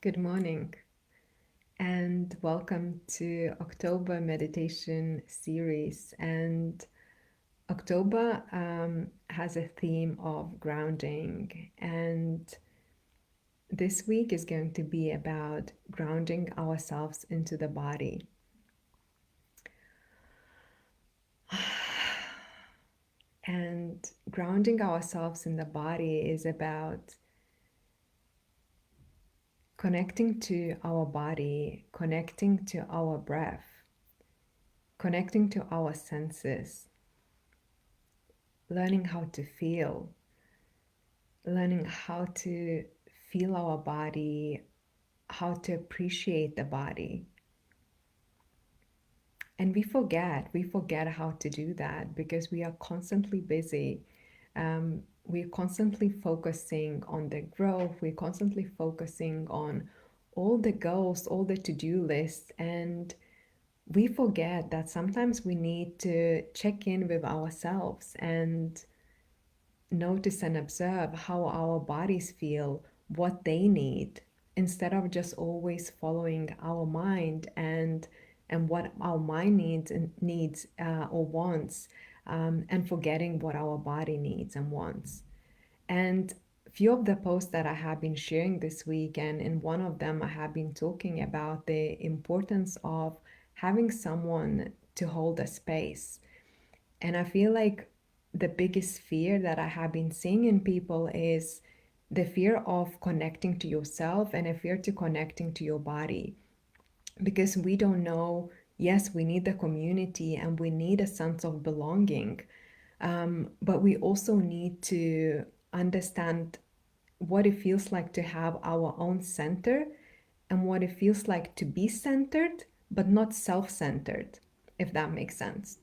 Good morning, and welcome to October meditation series. And October has a theme of grounding, and this week is going to be about grounding ourselves into the body. And grounding ourselves in the body is about connecting to our body, connecting to our breath, connecting to our senses, learning how to feel, learning how to feel our body, how to appreciate the body. And we forget how to do that because we are constantly busy. We're constantly focusing on the growth, we're constantly focusing on all the goals, all the to do lists, and we forget that sometimes we need to check in with ourselves and notice and observe how our bodies feel, what they need, instead of just always following our mind and what our mind needs or wants, and forgetting what our body needs and wants. And few of the posts that I have been sharing this week, and in one of them I have been talking about the importance of having someone to hold a space. And I feel like the biggest fear that I have been seeing in people is the fear of connecting to yourself and a fear to connecting to your body. Because we don't know, yes, we need the community and we need a sense of belonging, but we also need to understand what it feels like to have our own center and what it feels like to be centered, but not self centered, if that makes sense.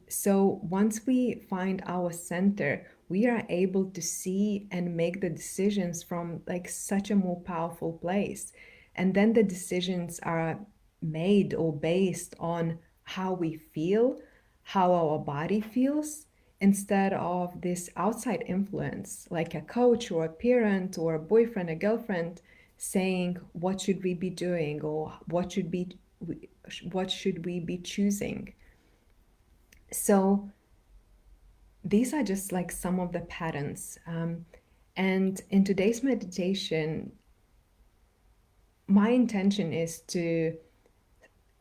So once we find our center, we are able to see and make the decisions from like such a more powerful place. And then the decisions are made or based on how we feel, how our body feels, instead of this outside influence, like a coach or a parent or a boyfriend, a girlfriend, saying what should we be doing or what should we be choosing. So these are just like some of the patterns. And in today's meditation, my intention is to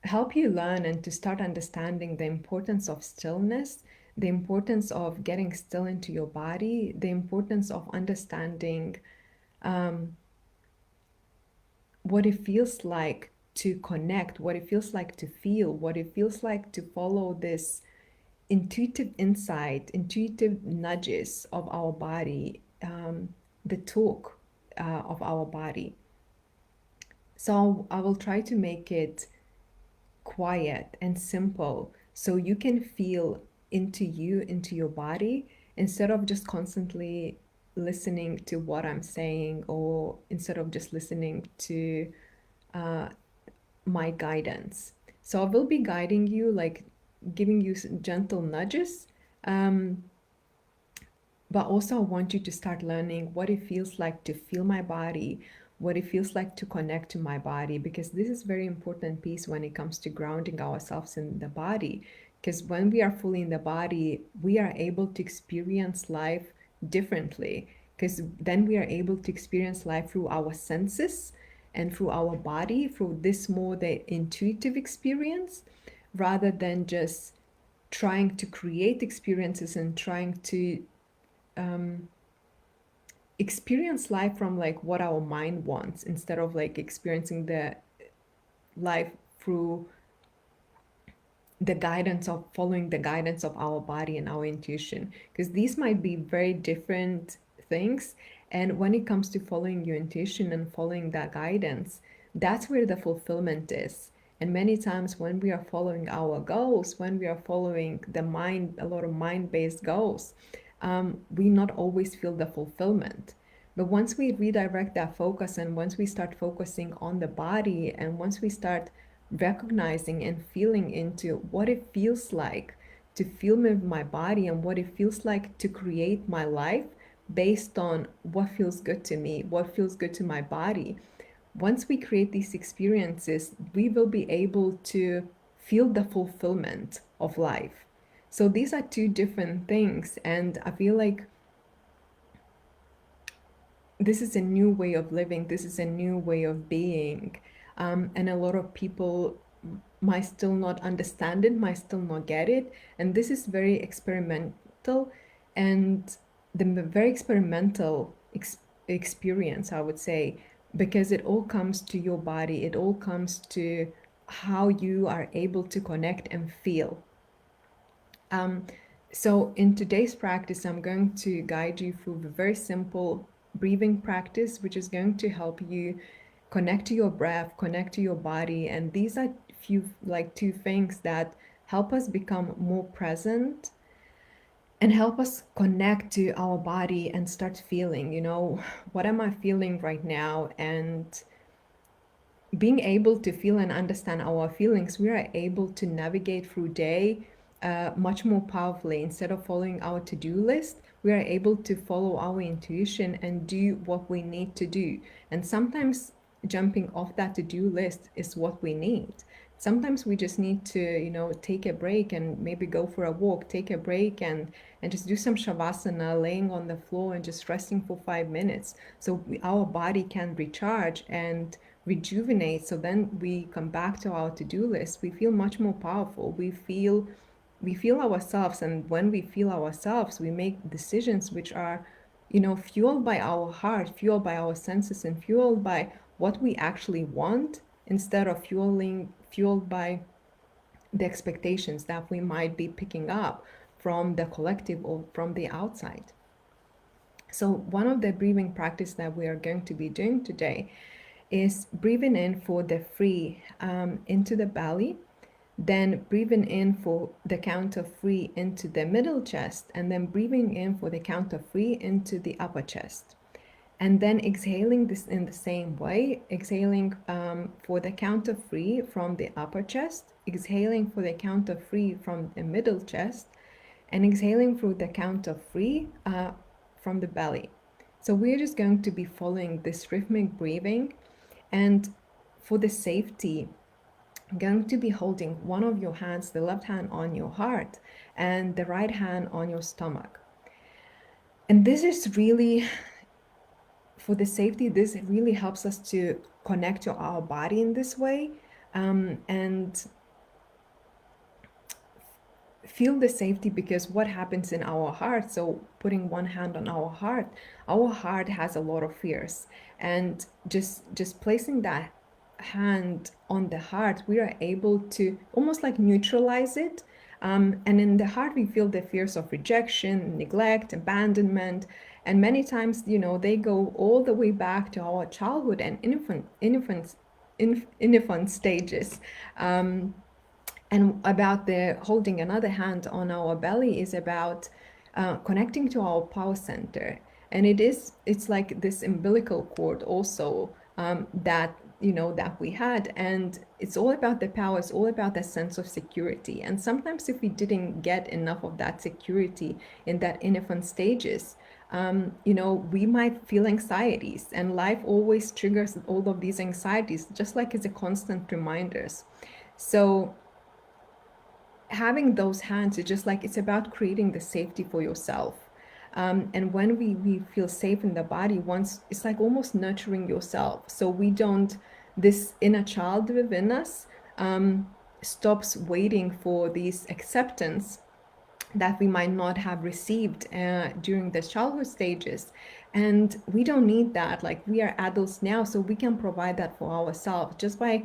help you learn and to start understanding the importance of stillness, the importance of getting still into your body, the importance of understanding um, what it feels like to connect, what it feels like to feel, what it feels like to follow this intuitive insight, intuitive nudges of our body, the talk of our body. So I will try to make it quiet and simple so you can feel into you, into your body, instead of just constantly listening to what I'm saying or instead of just listening to uh, my guidance. So I will be guiding you, like giving you gentle nudges. Um, but also, I want you to start learning what it feels like to feel my body, what it feels like to connect to my body, because this is very important piece when it comes to grounding ourselves in the body. Because when we are fully in the body, we are able to experience life differently. Because then we are able to experience life through our senses and through our body, through this more the intuitive experience, rather than just trying to create experiences and trying to um, experience life from like what our mind wants instead of like experiencing the life through the guidance of following the guidance of our body and our intuition, because these might be very different things. And when it comes to following your intuition and following that guidance, that's where the fulfillment is. And many times when we are following our goals, when we are following the mind, a lot of mind-based goals, we not always feel the fulfillment. But once we redirect that focus and once we start focusing on the body and once we start recognizing and feeling into what it feels like to feel with my body and what it feels like to create my life based on what feels good to me, what feels good to my body, once we create these experiences, we will be able to feel the fulfillment of life. So these are two different things, and I feel like this is a new way of living, this is a new way of being. And a lot of people might still not understand it, might still not get it. And this is very experimental, and the very experimental experience, I would say, because it all comes to your body, it all comes to how you are able to connect and feel. So in today's practice, I'm going to guide you through a very simple breathing practice, which is going to help you connect to your breath, connect to your body. And these are few, like, two things that help us become more present and help us connect to our body and start feeling, what am I feeling right now? And being able to feel and understand our feelings, we are able to navigate through day much more powerfully. Instead of following our to-do list, we are able to follow our intuition and do what we need to do. And sometimes jumping off that to-do list is what we need. Sometimes we just need to, take a break and maybe go for a walk, take a break and just do some shavasana, laying on the floor and just resting for 5 minutes, so our body can recharge and rejuvenate. So then we come back to our to-do list, we feel much more powerful, we feel ourselves, and when we feel ourselves, we make decisions which are, fueled by our heart, fueled by our senses, and fueled by what we actually want, instead of fueled by the expectations that we might be picking up from the collective or from the outside. So one of the breathing practice that we are going to be doing today is breathing in for the three into the belly, then breathing in for the count of three into the middle chest, and then breathing in for the count of three into the upper chest. And then exhaling this in the same way, exhaling for the count of three from the upper chest, exhaling for the count of three from the middle chest, and exhaling through the count of three from the belly. So we're just going to be following this rhythmic breathing. And for the safety, I'm going to be holding one of your hands, the left hand on your heart and the right hand on your stomach. And this is really, for the safety, this really helps us to connect to our body in this way, and feel the safety, because what happens in our heart, so putting one hand on our heart has a lot of fears, and just placing that hand on the heart, we are able to almost like neutralize it. And in the heart, we feel the fears of rejection, neglect, abandonment, and many times, they go all the way back to our childhood and infant stages. And about the holding another hand on our belly is about connecting to our power center. And it's like this umbilical cord also, that we had. And it's all about the power, it's all about the sense of security. And sometimes if we didn't get enough of that security in that infant stages, we might feel anxieties, and life always triggers all of these anxieties, just like as a constant reminders. So having those hands is just like, it's about creating the safety for yourself. And when we feel safe in the body, once, it's like almost nurturing yourself, so we don't, this inner child within us stops waiting for this acceptance that we might not have received during the childhood stages. And we don't need that. Like, we are adults now, so we can provide that for ourselves just by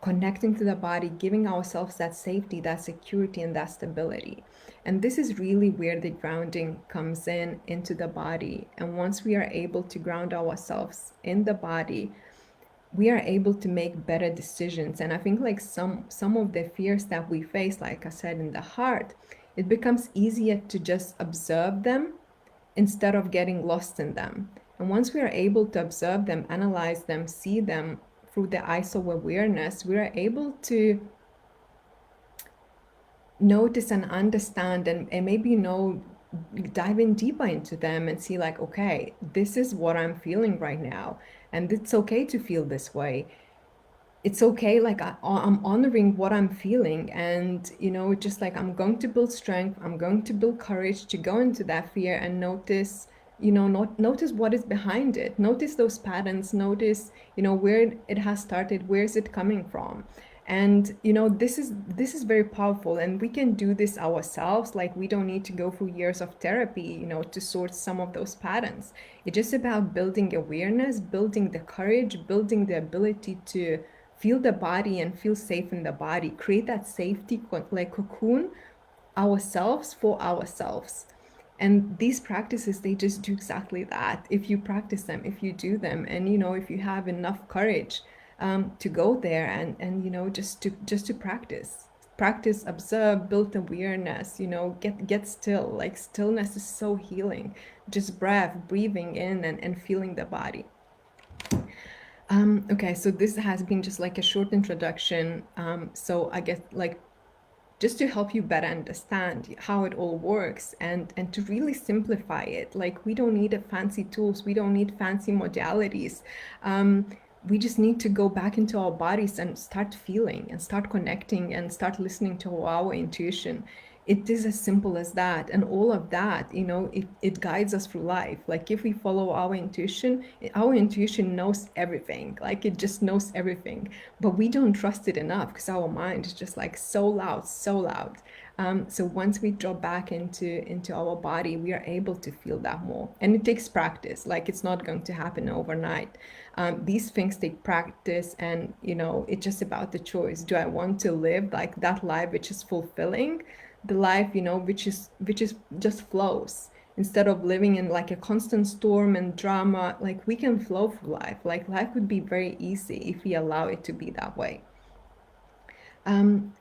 connecting to the body, giving ourselves that safety, that security, and that stability. And this is really where the grounding comes in into the body. And once we are able to ground ourselves in the body, we are able to make better decisions. And I think like some of the fears that we face, like I said, in the heart, it becomes easier to just observe them instead of getting lost in them. And once we are able to observe them, analyze them, see them through the eyes of awareness, we are able to notice and understand and maybe know dive in deeper into them and see like, okay, this is what I'm feeling right now, and it's okay to feel this way. It's okay, like I'm honoring what I'm feeling, and just like I'm going to build strength, I'm going to build courage to go into that fear and notice, not notice what is behind it, notice those patterns, notice where it has started, where is it coming from. And this is very powerful, and we can do this ourselves. Like, we don't need to go through years of therapy to sort some of those patterns. It's just about building awareness, building the courage, building the ability to feel the body and feel safe in the body, create that safety like cocoon ourselves for ourselves. And these practices, they just do exactly that. If you practice them, if you do them, and if you have enough courage to go there and just to practice, observe, build awareness, get still. Like, stillness is so healing. Just breathing in and feeling the body. Okay, so this has been just like a short introduction. So I guess, like, just to help you better understand how it all works, and to really simplify it. Like, we don't need a fancy tools, we don't need fancy modalities. Um, we just need to go back into our bodies and start feeling and start connecting and start listening to our intuition. It is as simple as that, and all of that, it guides us through life. Like, if we follow our intuition knows everything. Like, it just knows everything, but we don't trust it enough because our mind is just like so loud, so loud. So once we drop back into our body, we are able to feel that more, and it takes practice. Like, it's not going to happen overnight. These things take practice, and it's just about the choice. Do I want to live like that life which is fulfilling, the life which is just flows, instead of living in like a constant storm and drama? Like, we can flow through life. Like, life would be very easy if we allow it to be that way.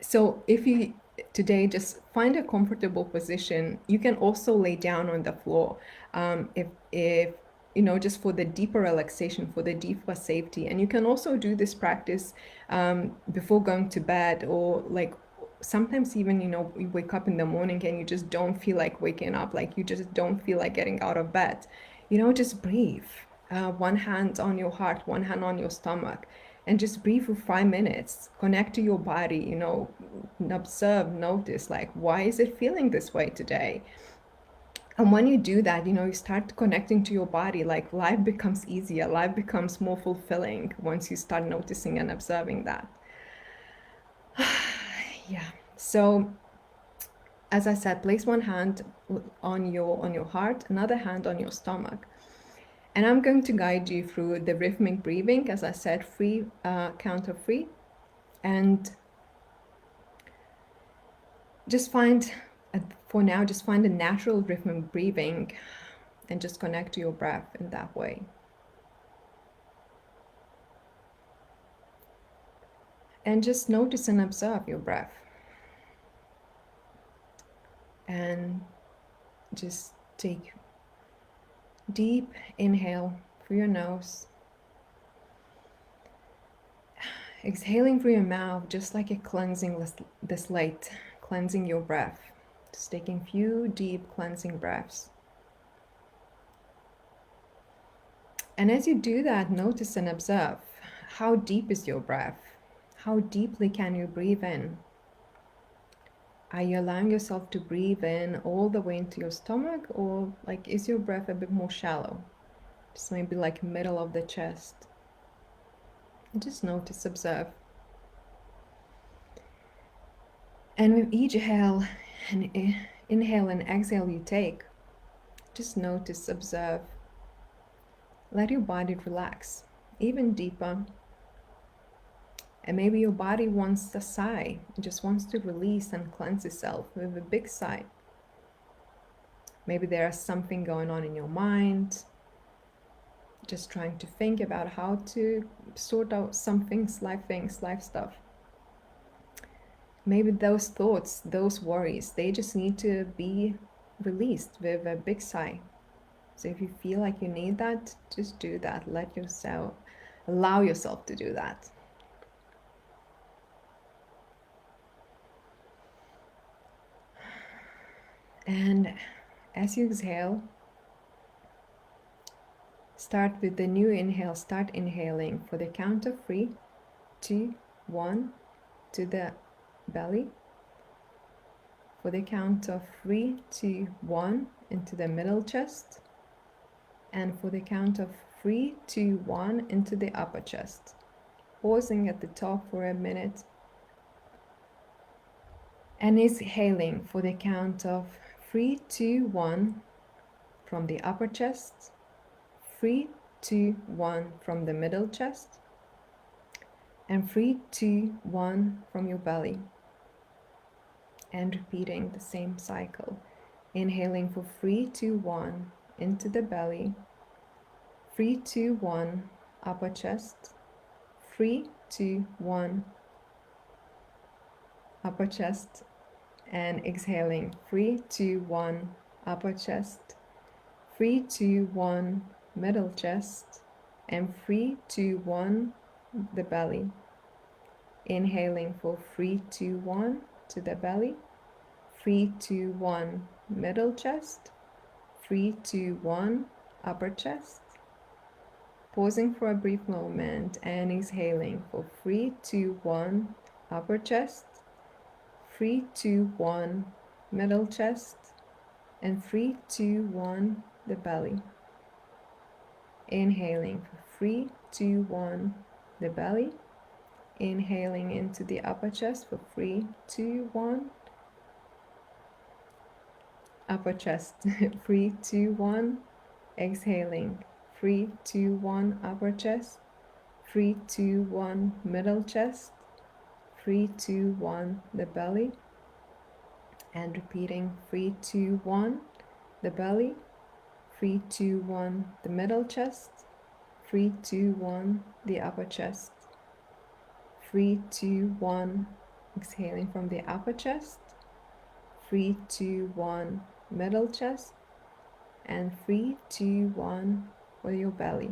So if you today just find a comfortable position, you can also lay down on the floor. If just for the deeper relaxation, for the deeper safety. And you can also do this practice before going to bed, or like sometimes even you wake up in the morning and you just don't feel like waking up, like you just don't feel like getting out of bed. Just breathe. One hand on your heart, one hand on your stomach, and just breathe for 5 minutes. Connect to your body, observe, notice, like, why is it feeling this way today? And when you do that, you start connecting to your body. Like, life becomes easier, life becomes more fulfilling once you start noticing and observing that. Yeah. So as I said, place one hand on your heart, another hand on your stomach. And I'm going to guide you through the rhythmic breathing, as I said, free, count of three. And just for now, just find a natural rhythmic breathing and just connect to your breath in that way. And just notice and observe your breath. And just take deep inhale through your nose. Exhaling through your mouth, just like a cleansing the slate, cleansing your breath. Just taking a few deep cleansing breaths. And as you do that, notice and observe, how deep is your breath? How deeply can you breathe in? Are you allowing yourself to breathe in all the way into your stomach, or like, is your breath a bit more shallow? Just maybe like middle of the chest. And just notice, observe. And with each inhale and exhale you take, just notice, observe. Let your body relax even deeper. And maybe your body wants a sigh. It just wants to release and cleanse itself with a big sigh. Maybe there's something going on in your mind, just trying to think about how to sort out some things, life stuff. Maybe those thoughts, those worries, they just need to be released with a big sigh. So if you feel like you need that, just do that. Allow yourself to do that. And As you exhale, start with the new inhale. Start inhaling for the count of 3, 2, 1 to the belly. For the count of 3, 2, 1 into the middle chest. And for the count of 3, 2, 1 into the upper chest. Pausing at the top for a minute. And exhaling for the count of 3, 2, 1 from the upper chest. 3, 2, 1 from the middle chest. And 3, 2, 1 from your belly. And repeating the same cycle. Inhaling for 3, 2, 1 into the belly. 3, 2, 1 upper chest. 3, 2, 1 upper chest. And exhaling 3, 2, 1 upper chest. 3, 2, 1 middle chest. And 3, 2, 1 the belly. Inhaling for 3, 2, 1 to the belly. 3, 2, 1 middle chest. 3, 2, 1 upper chest. Pausing for a brief moment and exhaling for 3, 2, 1 upper chest. 3, 2, 1 middle chest. And 3, 2, 1 the belly. Inhaling for 3, 2, 1 the belly. Inhaling into the upper chest for 3, 2, 1 upper chest. 3, 2, 1 exhaling 3, 2, 1 upper chest. 3, 2, 1 middle chest. 3, 2, 1 the belly. And repeating 3, 2, 1 the belly. 3, 2, 1 the middle chest. 3, 2, 1 the upper chest. 3, 2, 1 exhaling from the upper chest. 3, 2, 1 middle chest. And 3, 2, 1 for your belly.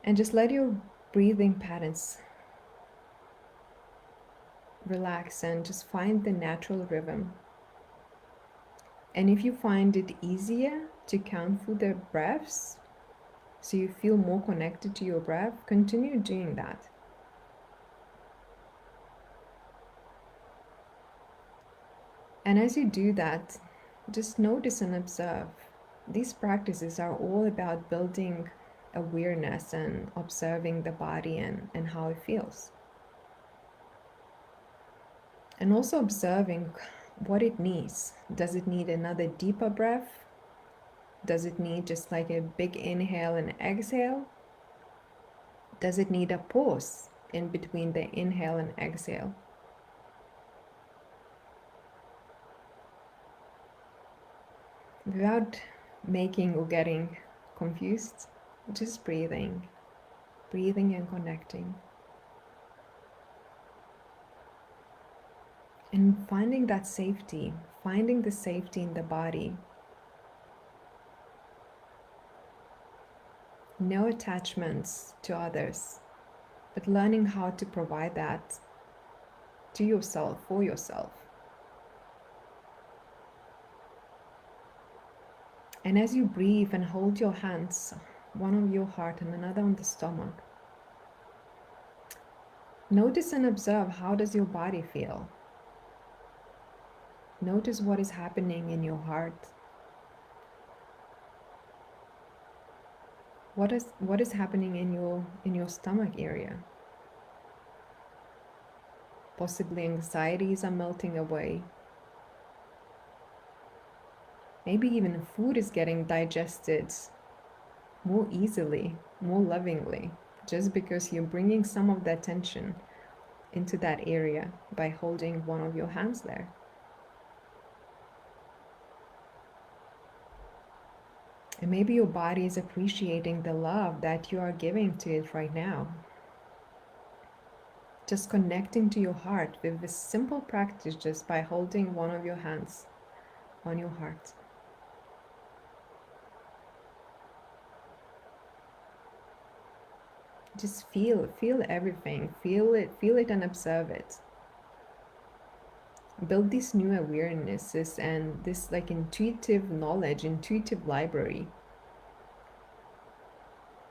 And just let your breathing patterns relax and just find the natural rhythm. And if you find it easier to count through the breaths, so you feel more connected to your breath, continue doing that. And as you do that, just notice and observe. These practices are all about building awareness and observing the body and how it feels. And also observing what it needs. Does it need another deeper breath? Does it need just like a big inhale and exhale? Does it need a pause in between the inhale and exhale? Without making or getting confused, just breathing and connecting. And finding that safety, finding the safety in the body. No attachments to others, but learning how to provide that to yourself, for yourself. And as you breathe and hold your hands, one on your heart and another on the stomach, notice and observe, how does your body feel? Notice what is happening in your heart. What is happening in your stomach area? Possibly anxieties are melting away. Maybe even food is getting digested more easily, more lovingly, just because you're bringing some of that tension into that area by holding one of your hands there. And maybe your body is appreciating the love that you are giving to it right now. Just connecting to your heart with this simple practice, just by holding one of your hands on your heart. Just feel everything, feel it and observe it. build these new awarenesses and this like intuitive knowledge, intuitive library.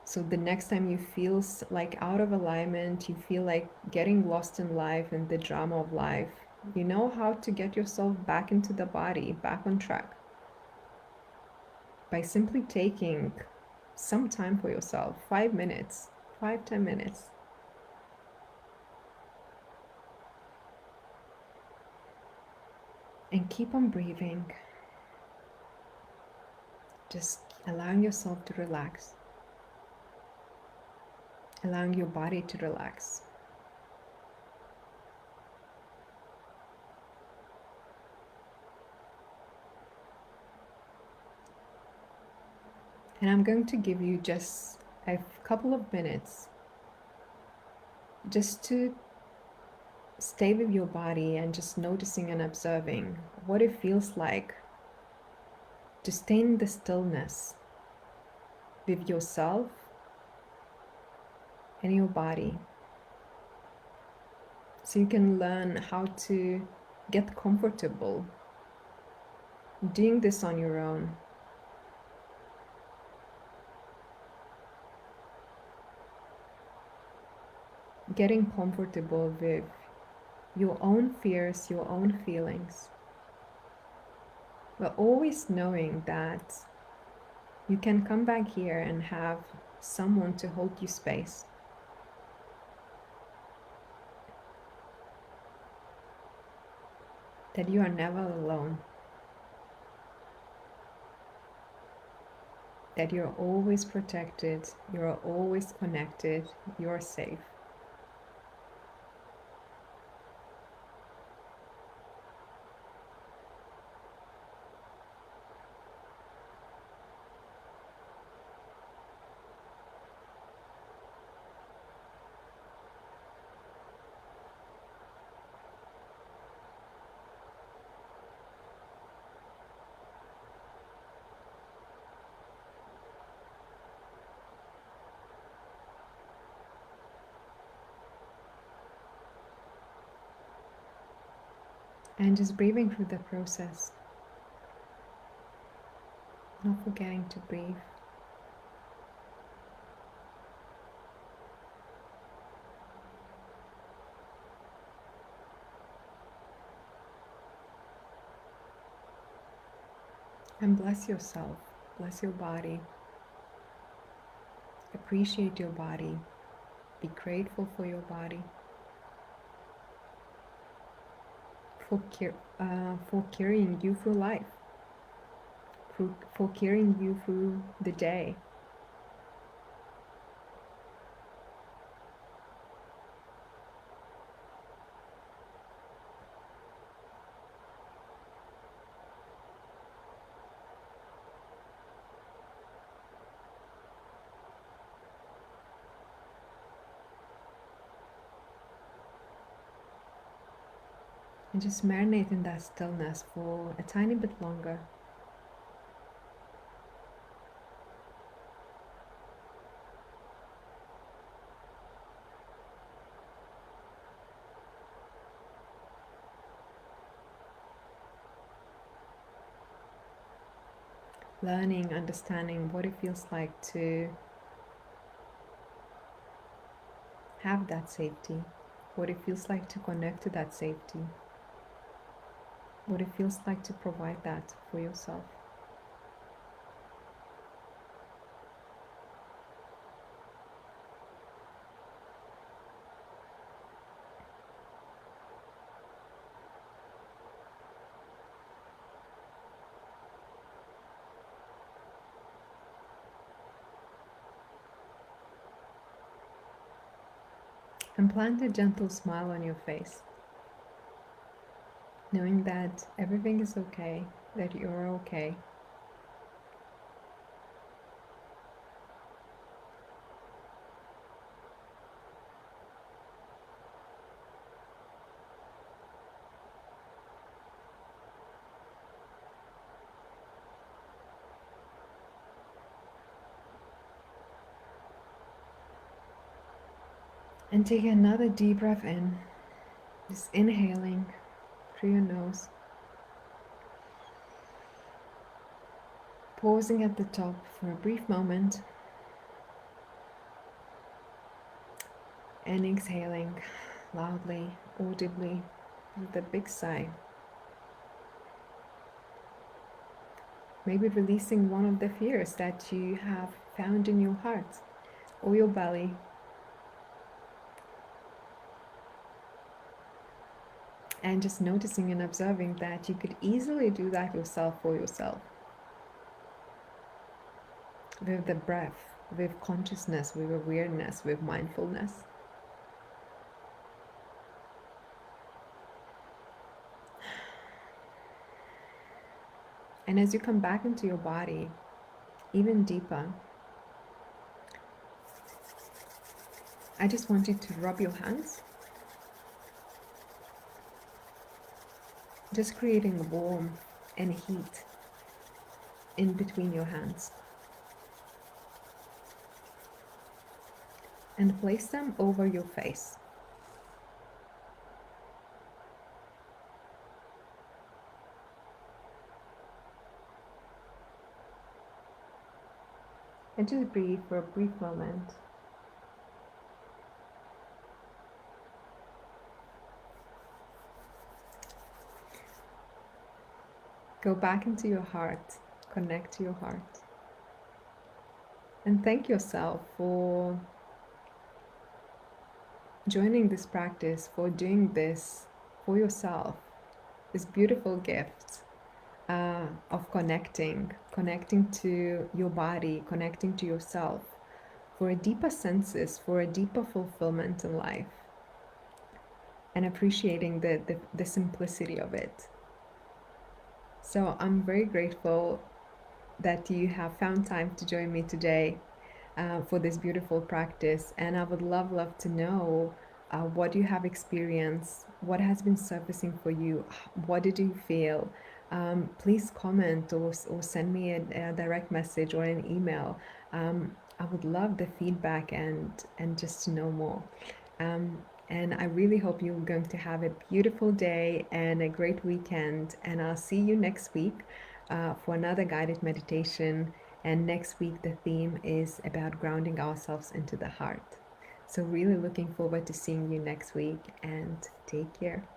So the next time you feel like out of alignment, you feel like getting lost in life and the drama of life, you know how to get yourself back into the body, back on track, by simply taking some time for yourself, 5 minutes, 5-10 minutes. And keep on breathing, just allowing yourself to relax, allowing your body to relax. And I'm going to give you just a couple of minutes just to stay with your body and just noticing and observing what it feels like to stay in the stillness with yourself and your body, so you can learn how to get comfortable doing this on your own. Getting comfortable with your own fears, your own feelings, but always knowing that you can come back here and have someone to hold you space. That you are never alone. That you're always protected, you're always connected, you're safe. And just breathing through the process, not forgetting to breathe. And bless yourself, bless your body, appreciate your body, be grateful for your body, for carrying you through life, for carrying you through the day. And just marinate in that stillness for a tiny bit longer. Learning, understanding what it feels like to have that safety, what it feels like to connect to that safety, what it feels like to provide that for yourself. And plant a gentle smile on your face, knowing that everything is okay, that you're okay. And take another deep breath in, just inhaling through your nose. Pausing at the top for a brief moment and exhaling loudly, audibly with a big sigh. Maybe releasing one of the fears that you have found in your heart or your belly. And just noticing and observing that you could easily do that yourself for yourself. With the breath, with consciousness, with awareness, with mindfulness. And as you come back into your body, even deeper, I just want you to rub your hands, just creating warmth and heat in between your hands. And place them over your face. And just breathe for a brief moment. Go back into your heart, connect to your heart. And thank yourself for joining this practice, for doing this for yourself, this beautiful gift of connecting to your body, connecting to yourself, for a deeper senses, for a deeper fulfillment in life, and appreciating the simplicity of it. So I'm very grateful that you have found time to join me today for this beautiful practice, and I would love to know what you have experienced, what has been surfacing for you, what did you feel. Please comment or send me a direct message or an email. I would love the feedback and just to know more. And I really hope you're going to have a beautiful day and a great weekend. And I'll see you next week for another guided meditation. And next week, the theme is about grounding ourselves into the heart. So, really looking forward to seeing you next week, and take care.